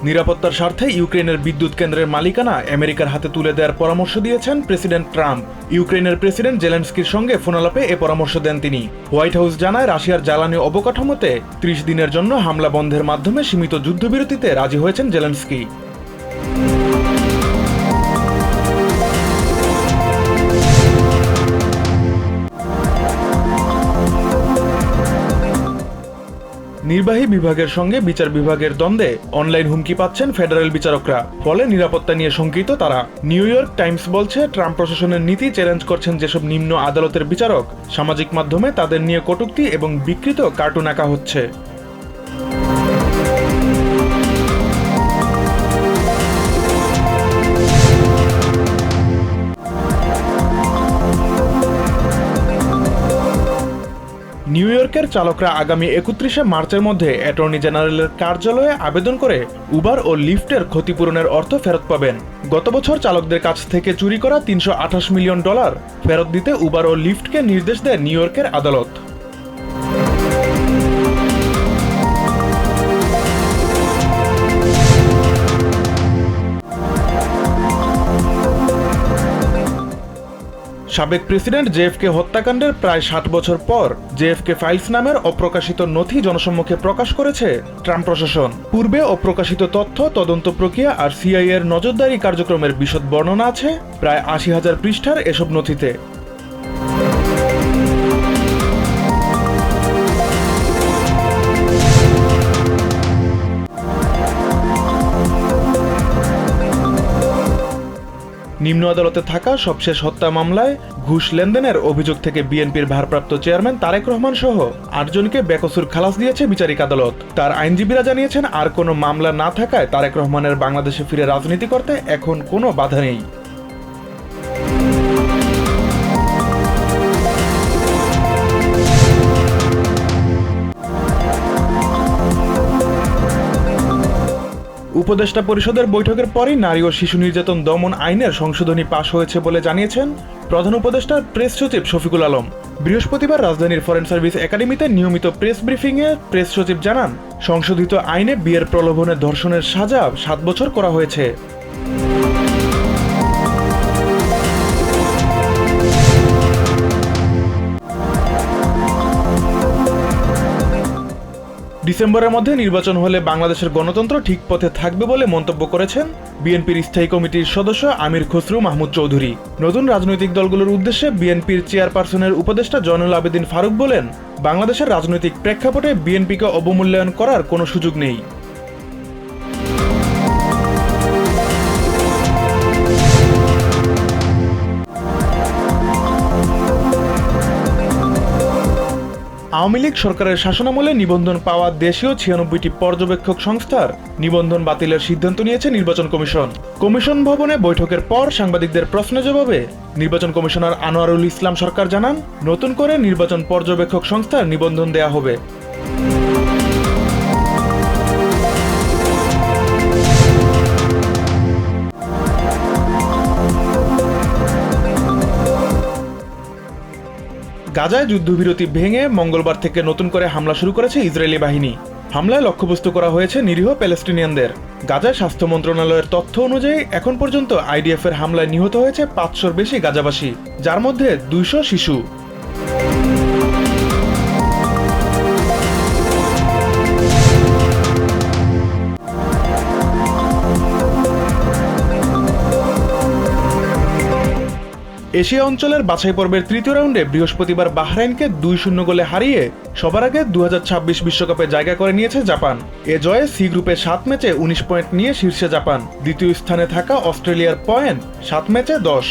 নিরাপত্তার স্বার্থে ইউক্রেনের বিদ্যুৎ কেন্দ্রের মালিকানা আমেরিকার হাতে তুলে দেওয়ার পরামর্শ দিয়েছেন প্রেসিডেন্ট ট্রাম্প। ইউক্রেনের প্রেসিডেন্ট জেলেনস্কির সঙ্গে ফোনালাপে এ পরামর্শ দেন তিনি। হোয়াইট হাউস জানায়, রাশিয়ার জ্বালানি অবকাঠামোতে 30 দিনের জন্য হামলা বন্ধের মাধ্যমে সীমিত যুদ্ধবিরতিতে রাজি হয়েছেন জেলেনস্কি। নির্বাহী বিভাগের সঙ্গে বিচার বিভাগের দ্বন্দ্বে অনলাইন হুমকি পাচ্ছেন ফেডারেল বিচারকরা, ফলে নিরাপত্তা নিয়ে শঙ্কিত তারা। নিউ ইয়র্ক টাইমস বলছে, ট্রাম্প প্রশাসনের নীতি চ্যালেঞ্জ করছেন যেসব নিম্ন আদালতের বিচারক। সামাজিক মাধ্যমে তাদের নিয়ে কটূক্তি এবং বিকৃত কার্টুন আঁকা হচ্ছে। নিউ ইয়র্কের চালকরা আগামী 31শে মার্চের মধ্যে অ্যাটর্নি জেনারেলের কার্যালয়ে আবেদন করে উবার ও লিফটের ক্ষতিপূরণের অর্থ ফেরত পাবেন। গত বছর চালকদের কাছ থেকে চুরি করা $328 মিলিয়ন ফেরত দিতে উবার ও লিফটকে নির্দেশ দেয় নিউ ইয়র্কের আদালত। সাবেক প্রেসিডেন্ট জেএফকে হত্যাকাণ্ডের প্রায় 60 বছর পর জেএফকে ফাইলস নামের অপ্রকাশিত নথি জনসম্মুখে প্রকাশ করেছে ট্রাম্প প্রশাসন। পূর্বে অপ্রকাশিত তথ্য, তদন্ত প্রক্রিয়া আর সিআইএ এর নজরদারি কার্যক্রমের বিশদ বর্ণনা আছে প্রায় 80,000 পৃষ্ঠার এসব নথিতে। নিম্ন আদালতে থাকা সবশেষ হত্যা মামলায় ঘুষ লেনদেনের অভিযোগ থেকে বিএনপির ভারপ্রাপ্ত চেয়ারম্যান তারেক রহমান সহ 8 জনকে বেকসুর খালাস দিয়েছে বিচারিক আদালত। তার আইনজীবীরা জানিয়েছেন, আর কোনো মামলা না থাকায় তারেক রহমানের বাংলাদেশে ফিরে রাজনীতি করতে এখন কোনো বাধা নেই। উপদেষ্টা পরিষদের বৈঠকের পরই নারী ও শিশু নির্যাতন দমন আইনের সংশোধনী পাশ হয়েছে বলে জানিয়েছেন প্রধান উপদেষ্টার প্রেস সচিব শফিকুল আলম। বৃহস্পতিবার রাজধানীর ফরেন সার্ভিস একাডেমিতে নিয়মিত প্রেস ব্রিফিংয়ে প্রেস সচিব জানান, সংশোধিত আইনে বিয়ের প্রলোভনে ধর্ষণের সাজা 7 বছর করা হয়েছে। ডিসেম্বরের মধ্যে নির্বাচন হলে বাংলাদেশের গণতন্ত্র ঠিক পথে থাকবে বলে মন্তব্য করেছেন বিএনপির স্থায়ী কমিটির সদস্য আমির খসরু মাহমুদ চৌধুরী। নতুন রাজনৈতিক দলগুলোর উদ্দেশ্যে বিএনপির চেয়ারপারসনের উপদেষ্টা জয়নুল আবেদিন ফারুক বলেন, বাংলাদেশের রাজনৈতিক প্রেক্ষাপটে বিএনপিকে অবমূল্যায়ন করার কোনো সুযোগ নেই। আওয়ামী লীগ সরকারের শাসনামলে নিবন্ধন পাওয়া দেশীয় 96টি পর্যবেক্ষক সংস্থার নিবন্ধন বাতিলের সিদ্ধান্ত নিয়েছে নির্বাচন কমিশন। কমিশন ভবনে বৈঠকের পর সাংবাদিকদের প্রশ্নের জবাবে নির্বাচন কমিশনার আনোয়ারুল ইসলাম সরকার জানান, নতুন করে নির্বাচন পর্যবেক্ষক সংস্থার নিবন্ধন দেয়া হবে। গাজায় যুদ্ধবিরতি ভেঙে মঙ্গলবার থেকে নতুন করে হামলা শুরু করেছে ইসরায়েলি বাহিনী। হামলায় লক্ষ্যবস্তু করা হয়েছে নিরীহ প্যালেস্টিনিয়ানদের। গাজায় স্বাস্থ্য মন্ত্রণালয়ের তথ্য অনুযায়ী এখন পর্যন্ত আইডিএফ এর হামলায় নিহত হয়েছে 500-র বেশি গাজাবাসী, যার মধ্যে 200 শিশু। এশিয়া অঞ্চলের বাছাই পর্বের তৃতীয় রাউন্ডে বৃহস্পতিবার বাহরাইনকে 2-0 গোলে হারিয়ে সবার আগে 2026 বিশ্বকাপে জায়গা করে নিয়েছে জাপান। এ জয়ে সি গ্রুপে 7 ম্যাচে 19 পয়েন্ট নিয়ে শীর্ষে জাপান। দ্বিতীয় স্থানে থাকা অস্ট্রেলিয়ার পয়েন্ট 7 ম্যাচে 10।